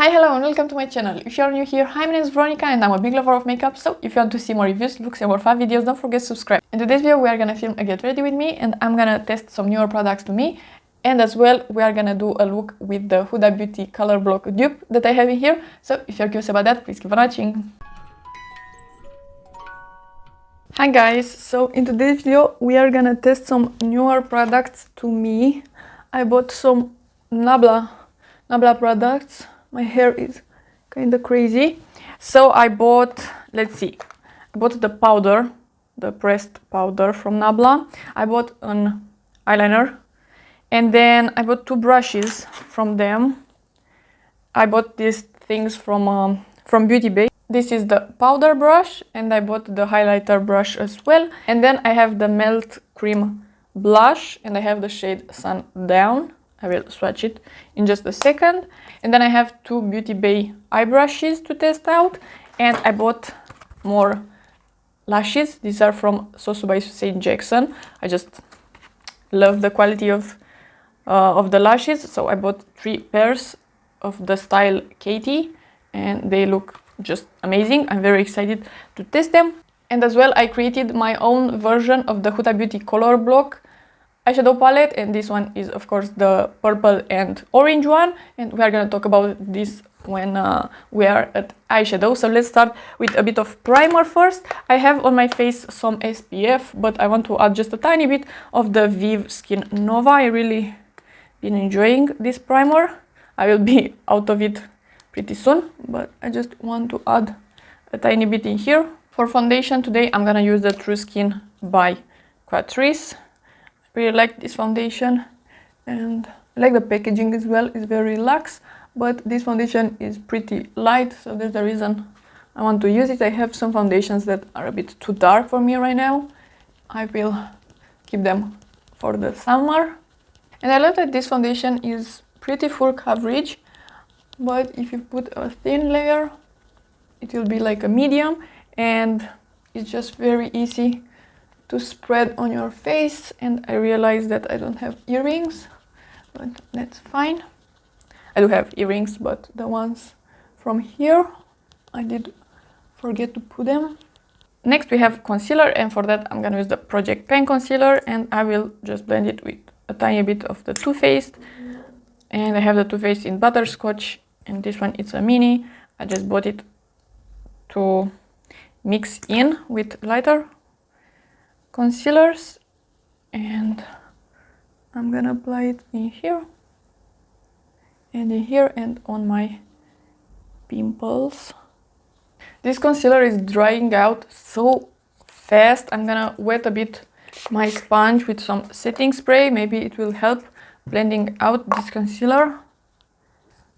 Hi, hello and welcome to my channel. If you are new here, hi, my name is Veronica and I'm a big lover of makeup, so if you want to see more reviews, looks and more fun videos, don't forget to subscribe. In today's video we are gonna film a get ready with me and I'm gonna test some newer products to me, and as well we are gonna do a look with the Huda Beauty Color Block dupe that I have in here, so if you're curious about that, please keep on watching. Hi guys, so in today's video we are gonna test some newer products to me. I bought some Nabla products. My hair is kind of crazy. So I bought, let's see, I bought the powder, the pressed powder from Nabla. I bought an eyeliner. And then I bought two brushes from them. I bought these things from Beige. This is the powder brush and I bought the highlighter brush as well. And then I have the Melt Cream blush and I have the shade Sundown. I will swatch it in just a second. And then I have two Beauty Bay eye brushes to test out. And I bought more lashes. These are from Soso by St. Jackson. I just love the quality of the lashes. So I bought 3 pairs of the style Katie. And they look just amazing. I'm very excited to test them. And as well, I created my own version of the Huda Beauty Color Block eyeshadow palette, and this one is of course the purple and orange one, and we are going to talk about this when we are at eyeshadow. So let's start with a bit of primer first. I have on my face some SPF, but I want to add just a tiny bit of the Vieve Skin Nova. I really been enjoying this primer. I will be out of it pretty soon, but I just want to add a tiny bit in here. For foundation today I'm gonna use the True Skin by Catrice. Really like this foundation and I like the packaging as well. It's very luxe, but this foundation is pretty light, so there's the reason I want to use it. I have some foundations that are a bit too dark for me right now. I will keep them for the summer. And I love that this foundation is pretty full coverage, but if you put a thin layer it will be like a medium, and it's just very easy to spread on your face. And I realized that I don't have earrings, but that's fine. I do have earrings, but the ones from here I did forget to put them. Next we have concealer, and for that I'm gonna use the Project Pen concealer, and I will just blend it with a tiny bit of the Too Faced. And I have the Too Faced in Butterscotch, and this one it's a mini. I just bought it to mix in with lighter concealers, and I'm gonna apply it in here and in here and on my pimples. This concealer is drying out so fast. I'm gonna wet a bit my sponge with some setting spray. Maybe it will help blending out this concealer.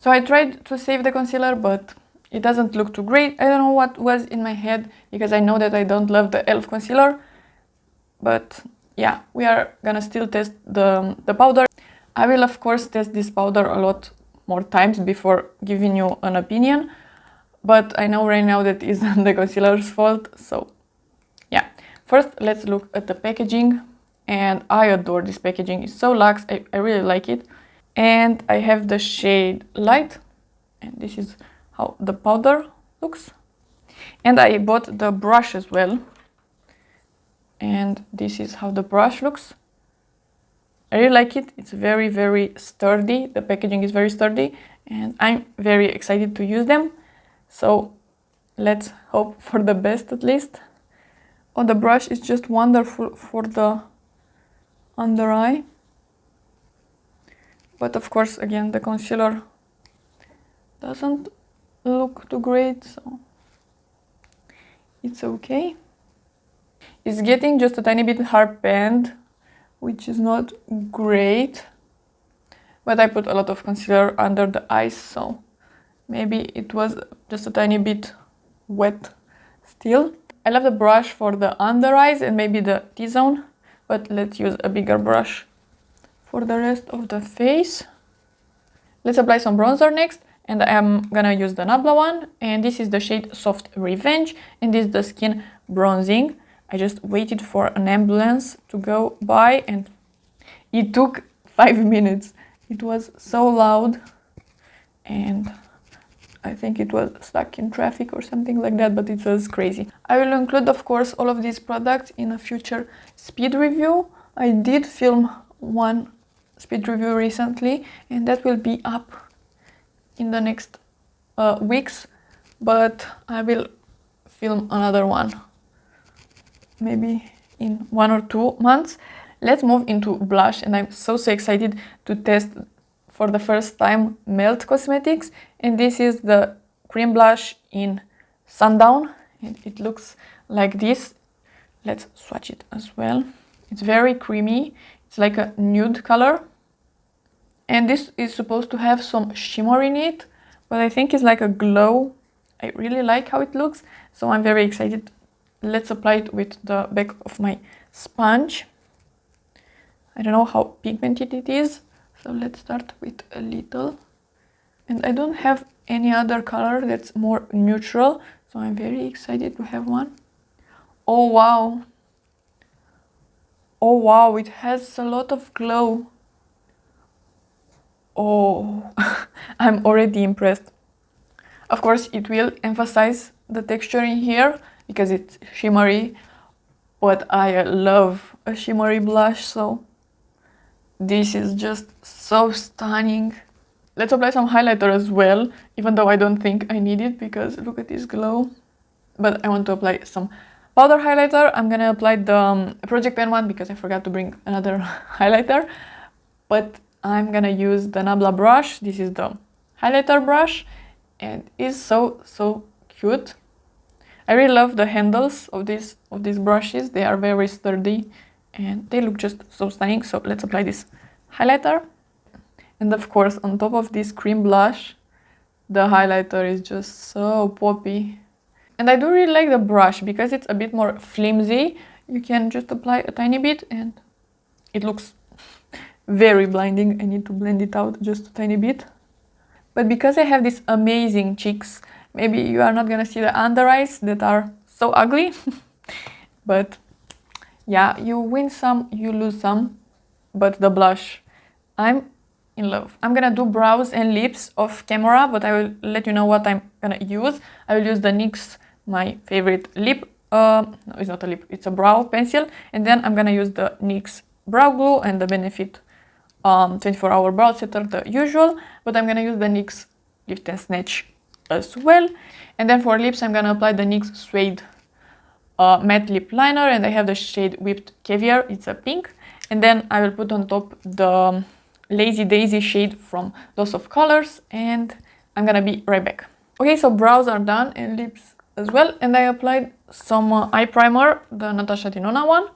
So I tried to save the concealer, but it doesn't look too great. I don't know what was in my head, because I know that I don't love the e.l.f. concealer. But yeah, we are gonna still test the powder. I will of course test this powder a lot more times before giving you an opinion, but I know right now that is the concealer's fault. So yeah, first let's look at the packaging, and I adore this packaging. It's so luxe. I really like it. And I have the shade Light, and this is how the powder looks. And I bought the brush as well, and this is how the brush looks. I really like it. It's very, very sturdy. The packaging is very sturdy, and I'm very excited to use them. So let's hope for the best at least. Oh, the brush is just wonderful for the under eye. But of course, again, the concealer doesn't look too great, so it's okay. It's getting just a tiny bit hard panned, which is not great, but I put a lot of concealer under the eyes, so maybe it was just a tiny bit wet still. I love the brush for the under eyes and maybe the T-zone, but let's use a bigger brush for the rest of the face. Let's apply some bronzer next, and I'm gonna use the Nabla one, and this is the shade Soft Revenge, and this is the Skin Bronzing. I just waited for an ambulance to go by and it took 5 minutes. It was so loud, and I think it was stuck in traffic or something like that, but it was crazy. I will include, of course, all of these products in a future speed review. I did film one speed review recently, and that will be up in the next weeks, but I will film another one maybe in 1 or 2 months. Let's move into blush, and I'm so excited to test for the first time Melt Cosmetics, and this is the cream blush in Sundown, and it looks like this. Let's swatch it as well. It's very creamy, it's like a nude color, and this is supposed to have some shimmer in it, but I think it's like a glow. I really like how it looks, so I'm very excited. Let's apply it with the back of my sponge. I don't know how pigmented it is, so let's start with a little. And I don't have any other color that's more neutral, so I'm very excited to have one. Oh wow! Oh wow, it has a lot of glow. Oh, I'm already impressed. Of course, it will emphasize the texture in here because it's shimmery, but I love a shimmery blush, so this is just so stunning. Let's apply some highlighter as well, even though I don't think I need it because look at this glow. But I want to apply some powder highlighter. I'm gonna apply the Project Pen one because I forgot to bring another highlighter. But I'm gonna use the Nabla brush. This is the highlighter brush, and it's so cute. I really love the handles of these brushes. They are very sturdy and they look just so stunning. So let's apply this highlighter. And of course, on top of this cream blush, the highlighter is just so poppy. And I do really like the brush because it's a bit more flimsy. You can just apply a tiny bit and it looks very blinding. I need to blend it out just a tiny bit. But because I have these amazing cheeks, maybe you are not gonna see the under eyes that are so ugly. But yeah, you win some, you lose some. But the blush, I'm in love. I'm gonna do brows and lips off camera, but I will let you know what I'm gonna use. I will use the NYX, my favorite lip. No, it's not a lip, it's a brow pencil. And then I'm gonna use the NYX brow glue and the Benefit 24-hour brow setter, the usual. But I'm gonna use the NYX Lift and Snatch as well. And then for lips, I'm gonna apply the NYX Suede matte lip liner, and I have the shade Whipped Caviar, it's a pink. And then I will put on top the Lazy Daisy shade from Dose of Colors, and I'm gonna be right back. Okay, so brows are done and lips as well, and I applied some eye primer, the Natasha Denona one.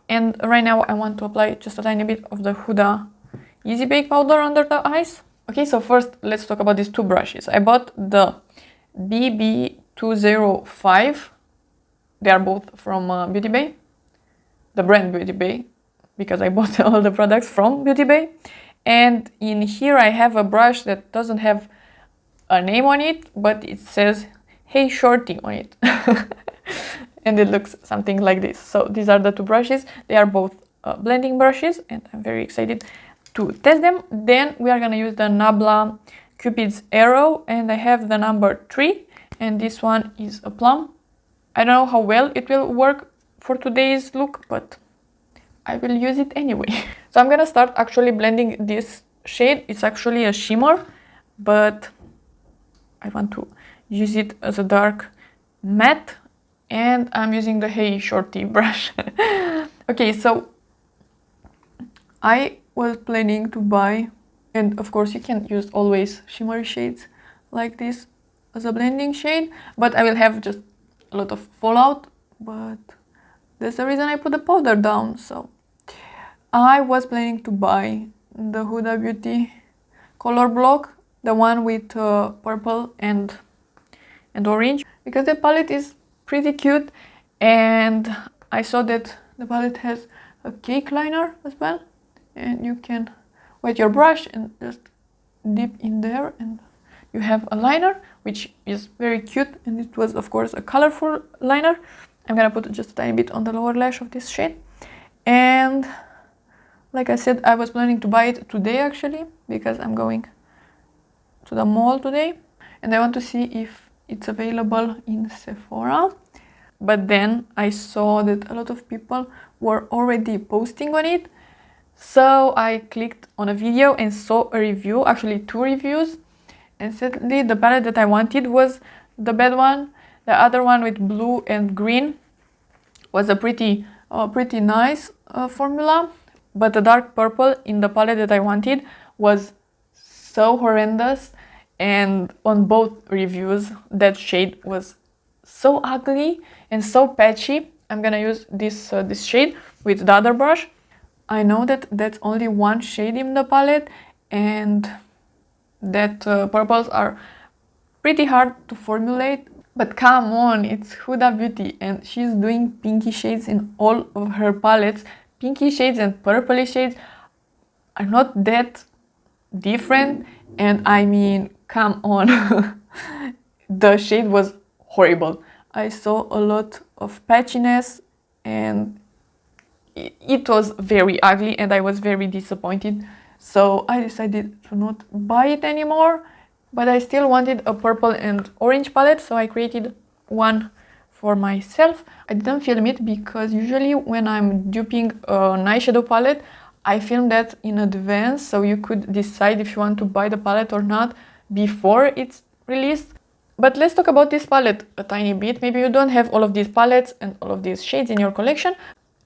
And right now I want to apply just a tiny bit of the Huda Easy Bake powder under the eyes. Okay, so first let's talk about these two brushes. I bought the BB205. They are both from Beauty Bay, the brand Beauty Bay, because I bought all the products from Beauty Bay. And in here I have a brush that doesn't have a name on it, but it says Hey Shorty on it. And it looks something like this. So these are the two brushes. They are both blending brushes, and I'm very excited to test them. Then we are gonna use the Nabla Cupid's Arrow, and I have the number 3, and this one is a plum. I don't know how well it will work for today's look, but I will use it anyway. So I'm gonna start actually blending this shade. It's actually a shimmer, but I want to use it as a dark matte, and I'm using the Hey Shorty brush. Okay, so I was planning to buy, and of course you can use always shimmery shades like this as a blending shade, but I will have just a lot of fallout, but that's the reason I put the powder down. So I was planning to buy the Huda Beauty color block, the one with purple and orange, because the palette is pretty cute, and I saw that the palette has a cake liner as well, and you can wet your brush and just dip in there and you have a liner, which is very cute, and it was of course a colorful liner. I'm gonna put just a tiny bit on the lower lash of this shade. And like I said, I was planning to buy it today actually, because I'm going to the mall today. and I want to see if it's available in Sephora. But then I saw that a lot of people were already posting on it, so I clicked on a video and saw a review, actually 2 reviews, and sadly the palette that I wanted was the bad one. The other one with blue and green was a pretty nice formula, but the dark purple in the palette that I wanted was so horrendous, and on both reviews that shade was so ugly and so patchy. I'm gonna use this shade with the other brush. I know that that's only one shade in the palette, and that purples are pretty hard to formulate, but come on, it's Huda Beauty and she's doing pinky shades in all of her palettes. Pinky shades and purpley shades are not that different, and I mean, come on. The shade was horrible. I saw a lot of patchiness and it was very ugly, and I was very disappointed. So I decided to not buy it anymore, but I still wanted a purple and orange palette, so I created one for myself. I didn't film it because usually when I'm duping an eyeshadow palette, I film that in advance, so you could decide if you want to buy the palette or not before it's released. But let's talk about this palette a tiny bit. Maybe you don't have all of these palettes and all of these shades in your collection,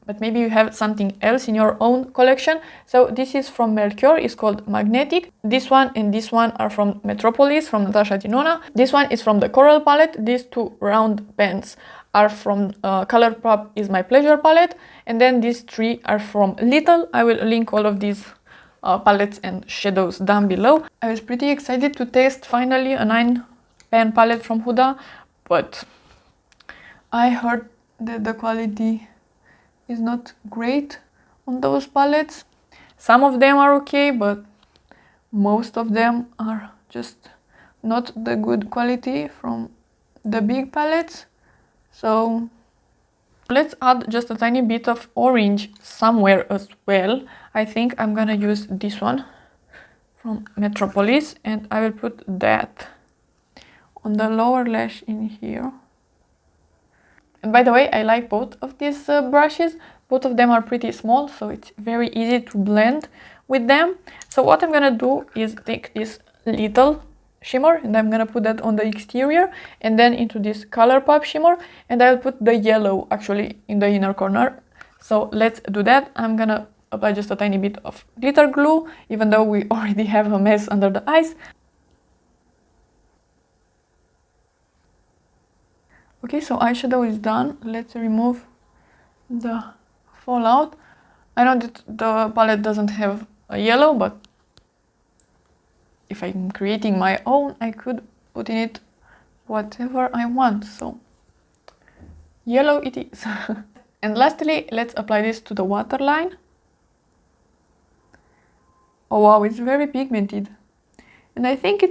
but maybe you have something else in your own collection. So this is from Melkior, it's called Magnetic. This one and this one are from Metropolis, from Natasha Denona. This one is from the Coral palette. These 2 round bands are from Colourpop is My Pleasure palette. And then these 3 are from Little. I will link all of these palettes and shadows down below. I was pretty excited to test finally a 9-pan palette from Huda, but I heard that the quality is not great on those palettes. Some of them are okay, but most of them are just not the good quality from the big palettes. So let's add just a tiny bit of orange somewhere as well. I think I'm gonna use this one from Metropolis, and I will put that on the lower lash in here. And by the way, I like both of these brushes. Both of them are pretty small, so it's very easy to blend with them. So what I'm gonna do is take this little shimmer, and I'm gonna put that on the exterior, and then into this Colourpop shimmer, and I'll put the yellow actually in the inner corner. So let's do that. I'm gonna apply just a tiny bit of glitter glue, even though we already have a mess under the eyes. Okay, so eyeshadow is done. Let's remove the fallout. I know that the palette doesn't have a yellow, but if I'm creating my own, I could put in it whatever I want. So yellow it is. And lastly, let's apply this to the waterline. Oh wow, it's very pigmented. And I think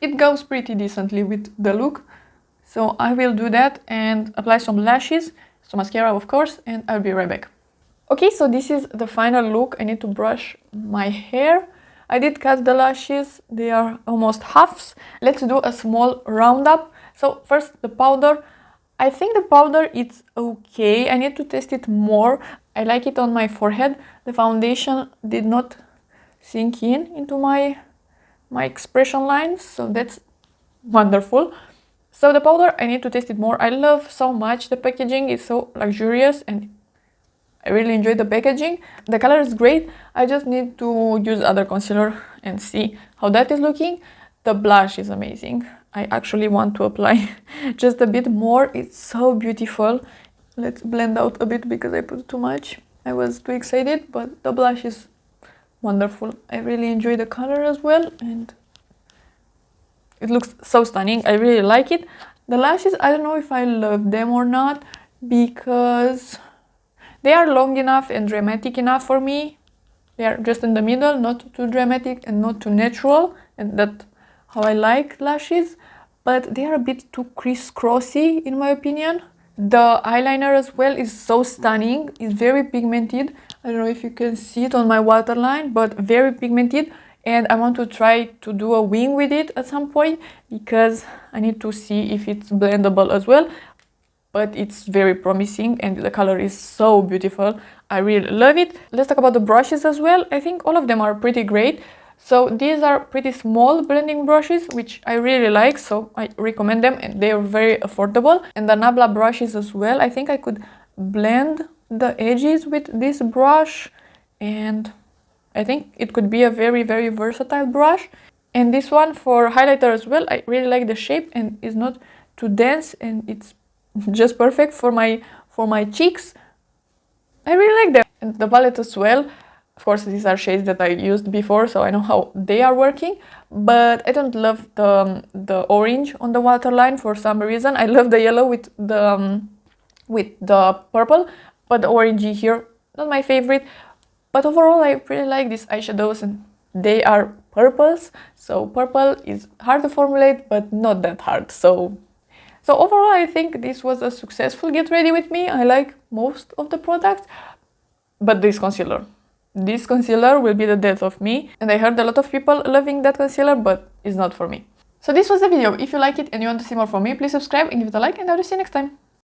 it goes pretty decently with the look. So I will do that and apply some lashes, some mascara of course, and I'll be right back. Okay, so this is the final look. I need to brush my hair. I did cut the lashes, they are almost halves. Let's do a small roundup. So first the powder. I think the powder is okay. I need to test it more. I like it on my forehead. The foundation did not sink into my expression lines, so that's wonderful. So the powder, I need to test it more. I love so much the packaging, it's so luxurious and I really enjoy the packaging. The color is great. I just need to use other concealer and see how that is looking. The blush is amazing. I actually want to apply just a bit more. It's so beautiful. Let's blend out a bit because I put too much. I was too excited, but the blush is wonderful. I really enjoy the color as well, and it looks so stunning. I really like it. The lashes, I don't know if I love them or not because they are long enough and dramatic enough for me. They are just in the middle, not too dramatic and not too natural, and that's how I like lashes. But they are a bit too crisscrossy in my opinion. The eyeliner as well is so stunning. It's very pigmented. I don't know if you can see it on my waterline, but very pigmented. and I want to try to do a wing with it at some point because I need to see if it's blendable as well. But it's very promising and the color is so beautiful. I really love it. Let's talk about the brushes as well. I think all of them are pretty great. So these are pretty small blending brushes, which I really like, so I recommend them, and they are very affordable. And the Nabla brushes as well. I think I could blend the edges with this brush, and I think it could be a very, very versatile brush. And this one for highlighter as well, I really like the shape and it's not too dense, and it's just perfect for my cheeks. I really like them. And the palette as well. Of course, these are shades that I used before, so I know how they are working. But I don't love the orange on the waterline for some reason. I love the yellow with the purple, but the orangey here, not my favorite. But overall, I really like these eyeshadows, and they are purples. So purple is hard to formulate, but not that hard. So overall, I think this was a successful get ready with me. I like most of the products, but this concealer will be the death of me. And I heard a lot of people loving that concealer, but it's not for me. So this was the video. If you like it and you want to see more from me, please subscribe and give it a like, and I will see you next time.